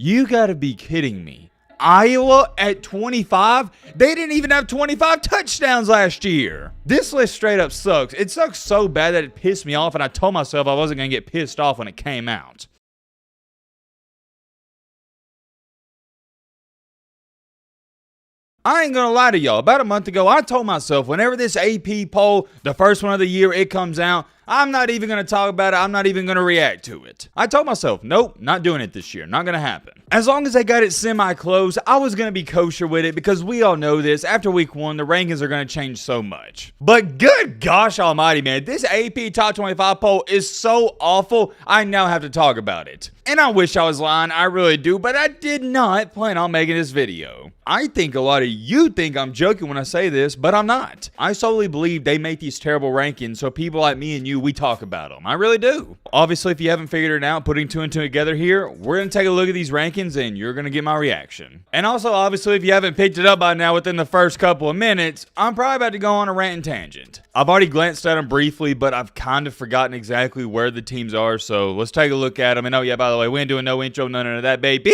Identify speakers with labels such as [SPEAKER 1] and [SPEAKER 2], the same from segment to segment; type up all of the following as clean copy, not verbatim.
[SPEAKER 1] You gotta be kidding me. Iowa at 25? They didn't even have 25 touchdowns last year. This list straight up sucks. It sucks so bad that it pissed me off, and I told myself I wasn't going to get pissed off when it came out. I ain't gonna lie to y'all. About a month ago, I told myself whenever this AP poll, the first one of the year, it comes out, I'm not even going to talk about it. I'm not even going to react to it. I told myself, nope, not doing it this year. Not going to happen. As long as they got it semi-close, I was going to be kosher with it because we all know this. After week 1, the rankings are going to change so much. But good gosh almighty, man. This AP Top 25 poll is so awful, I now have to talk about it. And I wish I was lying. I really do. But I did not plan on making this video. I think a lot of you think I'm joking when I say this, but I'm not. I solely believe they make these terrible rankings so people like me and you, we talk about them. I really do. Obviously, if you haven't figured it out, putting 2 and 2 together here, we're going to take a look at these rankings and you're going to get my reaction. And also, obviously, if you haven't picked it up by now within the first couple of minutes, I'm probably about to go on a rant and tangent. I've already glanced at them briefly, but I've kind of forgotten exactly where the teams are, so let's take a look at them. And oh yeah, by the way, we ain't doing no intro, none of that, baby.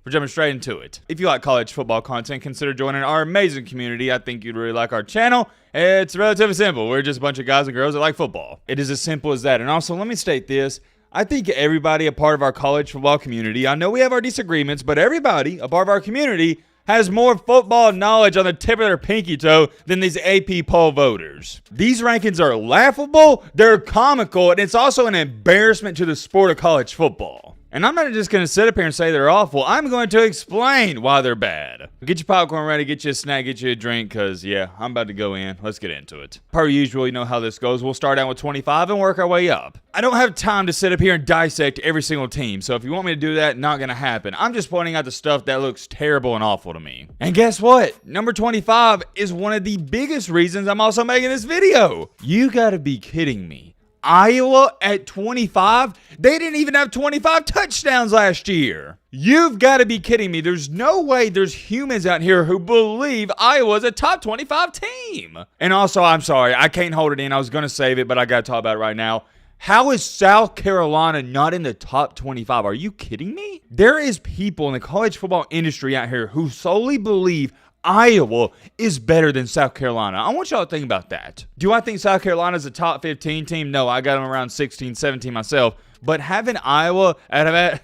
[SPEAKER 1] We're jumping straight into it. If you like college football content, consider joining our amazing community. I think you'd really like our channel. It's relatively simple. We're just a bunch of guys and girls that like football. It is as simple as that. And also, let me state this. I think everybody a part of our college football community, I know we have our disagreements, but everybody a part of our community has more football knowledge on the tip of their pinky toe than these AP poll voters. These rankings are laughable, they're comical, and it's also an embarrassment to the sport of college football. And I'm not just going to sit up here and say they're awful. I'm going to explain why they're bad. Get your popcorn ready, get you a snack, get you a drink, because, yeah, I'm about to go in. Let's get into it. Per usual, you know how this goes. We'll start out with 25 and work our way up. I don't have time to sit up here and dissect every single team, so if you want me to do that, not going to happen. I'm just pointing out the stuff that looks terrible and awful to me. And guess what? Number 25 is one of the biggest reasons I'm also making this video. You got to be kidding me. Iowa at 25? They didn't even have 25 touchdowns last year. You've got to be kidding me. There's no way there's humans out here who believe Iowa's a top 25 team. And also, I'm sorry, I can't hold it in. I was going to save it, but I got to talk about it right now. How is South Carolina not in the top 25? Are you kidding me? There is people in the college football industry out here who solely believe Iowa is better than South Carolina. I want y'all to think about that. Do I think South Carolina is a top 15 team? No, I got them around 16, 17 myself. But having Iowa out of that,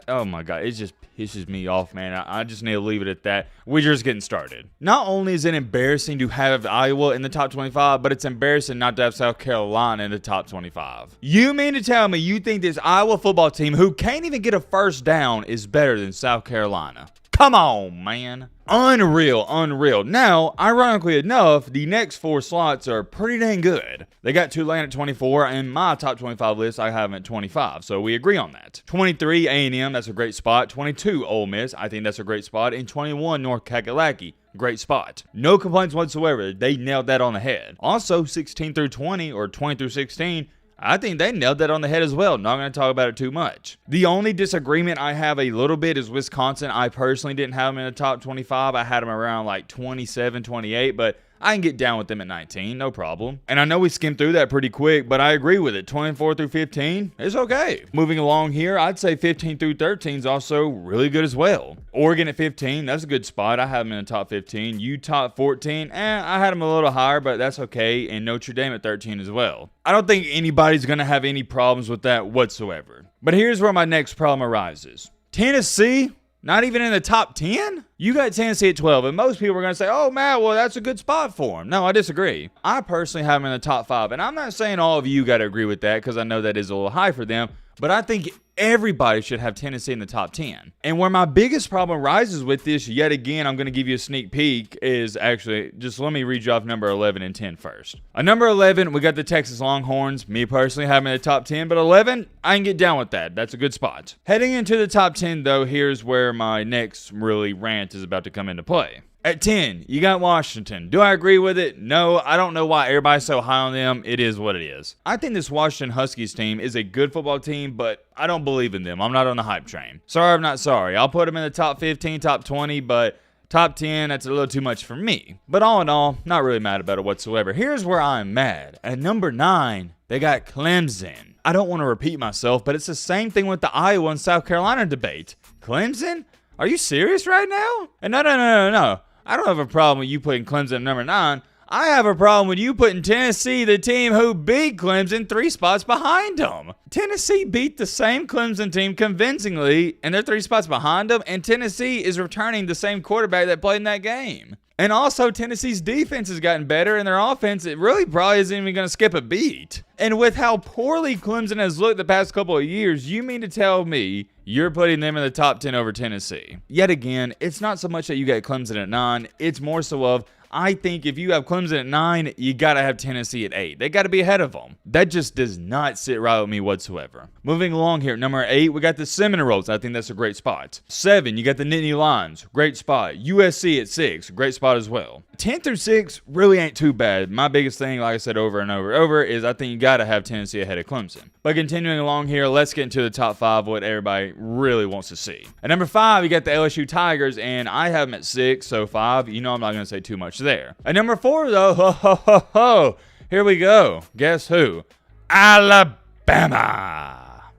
[SPEAKER 1] oh my God, it just pisses me off, man. I just need to leave it at that. We're just getting started. Not only is it embarrassing to have Iowa in the top 25, but it's embarrassing not to have South Carolina in the top 25. You mean to tell me you think this Iowa football team, who can't even get a first down, is better than South Carolina? Come on, man. Unreal, unreal. Now, ironically enough, the next 4 slots are pretty dang good. They got Tulane at 24, and my top 25 list, I have them at 25, so we agree on that. 23, A&M, that's a great spot. 22, Ole Miss, I think that's a great spot. And 21, North Kakalaki, great spot. No complaints whatsoever. They nailed that on the head. Also, 16 through 20, or 20 through 16, I think they nailed that on the head as well. Not going to talk about it too much. The only disagreement I have a little bit is Wisconsin. I personally didn't have them in the top 25. I had them around like 27, 28, but I can get down with them at 19, no problem. And I know we skimmed through that pretty quick, but I agree with it. 24 through 15, it's okay. Moving along here, I'd say 15 through 13 is also really good as well. Oregon at 15, that's a good spot. I have them in the top 15. Utah at 14, I had them a little higher, but that's okay. And Notre Dame at 13 as well. I don't think anybody's going to have any problems with that whatsoever. But here's where my next problem arises. Tennessee? Not even in the top 10? You got Tennessee at 12, and most people are going to say, oh, Matt, well, that's a good spot for them. No, I disagree. I personally have them in the top 5, and I'm not saying all of you got to agree with that because I know that is a little high for them, but I think everybody should have Tennessee in the top 10. And where my biggest problem arises with this, yet again, I'm going to give you a sneak peek, is actually, just let me read you off number 11 and 10 first. Number 11, we got the Texas Longhorns. Me personally have them in the top 10, but 11, I can get down with that. That's a good spot. Heading into the top 10, though, here's where my next really rant is about to come into play. At 10, you got Washington. Do I agree with it? No, I don't know why everybody's so high on them. It is what it is. I think this Washington Huskies team is a good football team, but I don't believe in them. I'm not on the hype train. Sorry, I'm not sorry. I'll put them in the top 15, top 20, but top 10, that's a little too much for me. But all in all, not really mad about it whatsoever. Here's where I'm mad. At number 9, they got Clemson. I don't want to repeat myself, but it's the same thing with the Iowa and South Carolina debate. Clemson? Are you serious right now? And no. I don't have a problem with you putting Clemson at number 9. I have a problem with you putting Tennessee, the team who beat Clemson, 3 spots behind them. Tennessee beat the same Clemson team convincingly, and they're 3 spots behind them, and Tennessee is returning the same quarterback that played in that game. And also, Tennessee's defense has gotten better, and their offense, it really probably isn't even going to skip a beat. And with how poorly Clemson has looked the past couple of years, you mean to tell me you're putting them in the top 10 over Tennessee? Yet again, it's not so much that you got Clemson at 9, it's more so of, I think if you have Clemson at 9, you got to have Tennessee at 8. They got to be ahead of them. That just does not sit right with me whatsoever. Moving along here, number 8, we got the Seminoles. I think that's a great spot. 7, you got the Nittany Lions. Great spot. USC at 6. Great spot as well. 10 through 6 really ain't too bad. My biggest thing, like I said over and over, is I think you got to have Tennessee ahead of Clemson. But continuing along here, let's get into the top 5, what everybody really wants to see. At number 5, you got the LSU Tigers, and I have them at 6, so 5. You know I'm not going to say too much there. At number 4, though, here we go. Guess who? Alabama.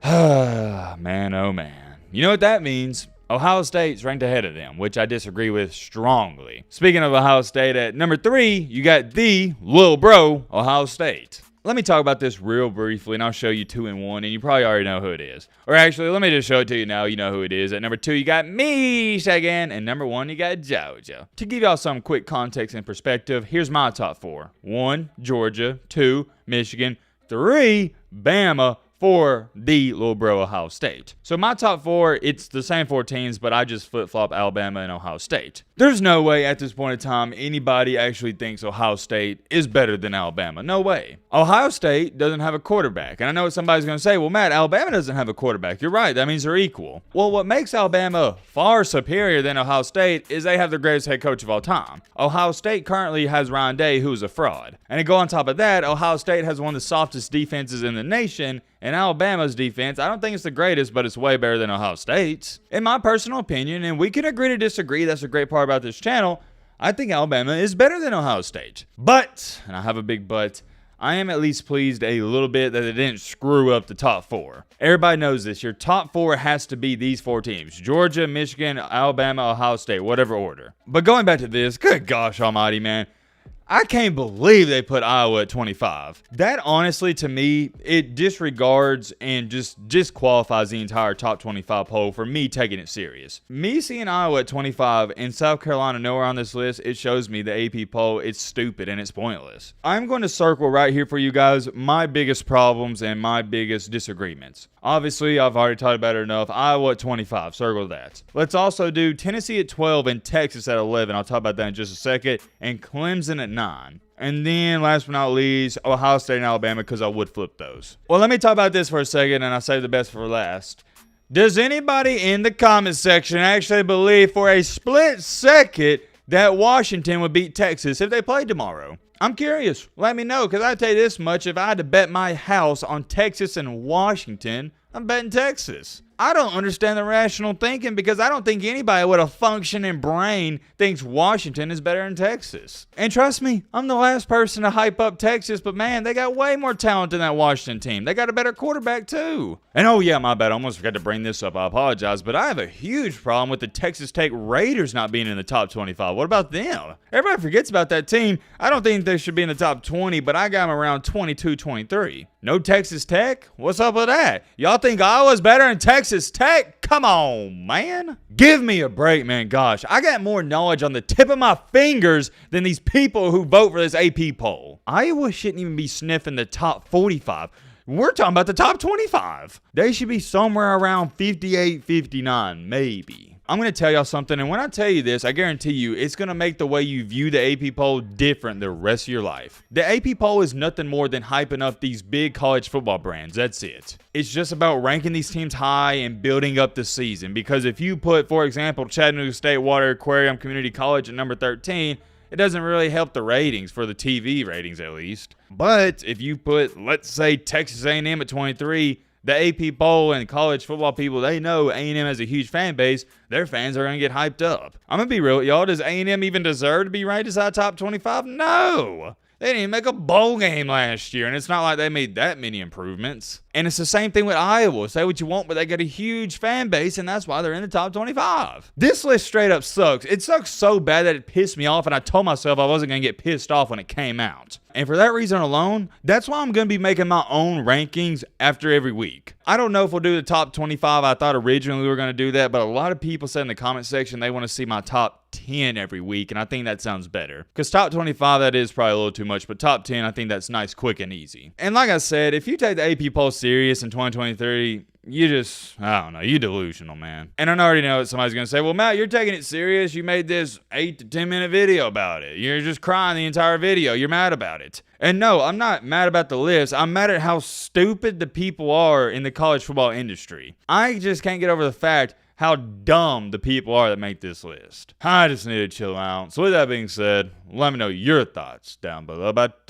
[SPEAKER 1] Man, oh man. You know what that means? Ohio State's ranked ahead of them, which I disagree with strongly. Speaking of Ohio State, at number 3, you got the little bro, Ohio State. Let me talk about this real briefly, and I'll show you 2 and 1, and you probably already know who it is. Or actually, let me just show it to you now. You know who it is. At number 2, you got Michigan, and number 1, you got Georgia. To give y'all some quick context and perspective, here's my top 4. 1, Georgia. 2, Michigan. 3, Bama. 4, the little bro Ohio State. So my top 4, it's the same 4 teams, but I just flip-flop Alabama and Ohio State. There's no way at this point in time anybody actually thinks Ohio State is better than Alabama. No way. Ohio State doesn't have a quarterback. And I know what somebody's going to say, well, Matt, Alabama doesn't have a quarterback. You're right. That means they're equal. Well, what makes Alabama far superior than Ohio State is they have the greatest head coach of all time. Ohio State currently has Ryan Day, who is a fraud. And to go on top of that, Ohio State has one of the softest defenses in the nation. And Alabama's defense, I don't think it's the greatest, but it's way better than Ohio State's. In my personal opinion, and we can agree to disagree, that's a great part about this channel, I think Alabama is better than Ohio State. But, and I have a big but, I am at least pleased a little bit that they didn't screw up the top 4. Everybody knows this. Your top 4 has to be these 4 teams. Georgia, Michigan, Alabama, Ohio State, whatever order. But going back to this, good gosh almighty, man. I can't believe they put Iowa at 25. That honestly, to me, it disregards and just disqualifies the entire top 25 poll for me taking it serious. Me seeing Iowa at 25 and South Carolina nowhere on this list, it shows me the AP poll, it's stupid and it's pointless. I'm going to circle right here for you guys my biggest problems and my biggest disagreements. Obviously, I've already talked about it enough. Iowa at 25, circle that. Let's also do Tennessee at 12 and Texas at 11. I'll talk about that in just a second. And Clemson at 9. And then, last but not least, Ohio State and Alabama, because I would flip those. Well, let me talk about this for a second, and I'll save the best for last. Does anybody in the comment section actually believe for a split second that Washington would beat Texas if they played tomorrow? I'm curious. Let me know, because I tell you this much, if I had to bet my house on Texas and Washington, I'm betting Texas. I don't understand the rational thinking because I don't think anybody with a functioning brain thinks Washington is better than Texas. And trust me, I'm the last person to hype up Texas, but man, they got way more talent than that Washington team. They got a better quarterback too. And oh yeah, my bad, I almost forgot to bring this up. I apologize, but I have a huge problem with the Texas Tech Raiders not being in the top 25. What about them? Everybody forgets about that team. I don't think they should be in the top 20, but I got them around 22, 23. No Texas Tech? What's up with that? Y'all think Iowa's better than Texas Tech? Come on, man. Give me a break, man. Gosh, I got more knowledge on the tip of my fingers than these people who vote for this AP poll. Iowa shouldn't even be sniffing the top 45. We're talking about the top 25. They should be somewhere around 58, 59, maybe. I'm going to tell y'all something, and when I tell you this, I guarantee you it's going to make the way you view the AP poll different the rest of your life. The AP poll is nothing more than hyping up these big college football brands. That's it. It's just about ranking these teams high and building up the season, because if you put, for example, Chattanooga State Water Aquarium Community College at number 13, it doesn't really help the ratings, for the TV ratings at least. But if you put, let's say, Texas A&M at 23, the AP poll and college football people, they know A&M has a huge fan base. Their fans are going to get hyped up. I'm going to be real with y'all. Does A&M even deserve to be ranked as our top 25? No. They didn't even make a bowl game last year, and it's not like they made that many improvements. And it's the same thing with Iowa. Say what you want, but they got a huge fan base, and that's why they're in the top 25. This list straight up sucks. It sucks so bad that it pissed me off, and I told myself I wasn't going to get pissed off when it came out. And for that reason alone, that's why I'm going to be making my own rankings after every week. I don't know if we'll do the top 25. I thought originally we were going to do that, but a lot of people said in the comment section they want to see my top 10 every week, and I think that sounds better. Because top 25, that is probably a little too much, but top 10, I think that's nice, quick, and easy. And like I said, if you take the AP poll serious in 2023, I don't know, you delusional, man. And I already know that somebody's going to say, well, Matt, you're taking it serious. You made this 8 to 10 minute video about it. You're just crying the entire video. You're mad about it. And no, I'm not mad about the list. I'm mad at how stupid the people are in the college football industry. I just can't get over the fact how dumb the people are that make this list. I just need to chill out. So with that being said, let me know your thoughts down below. But,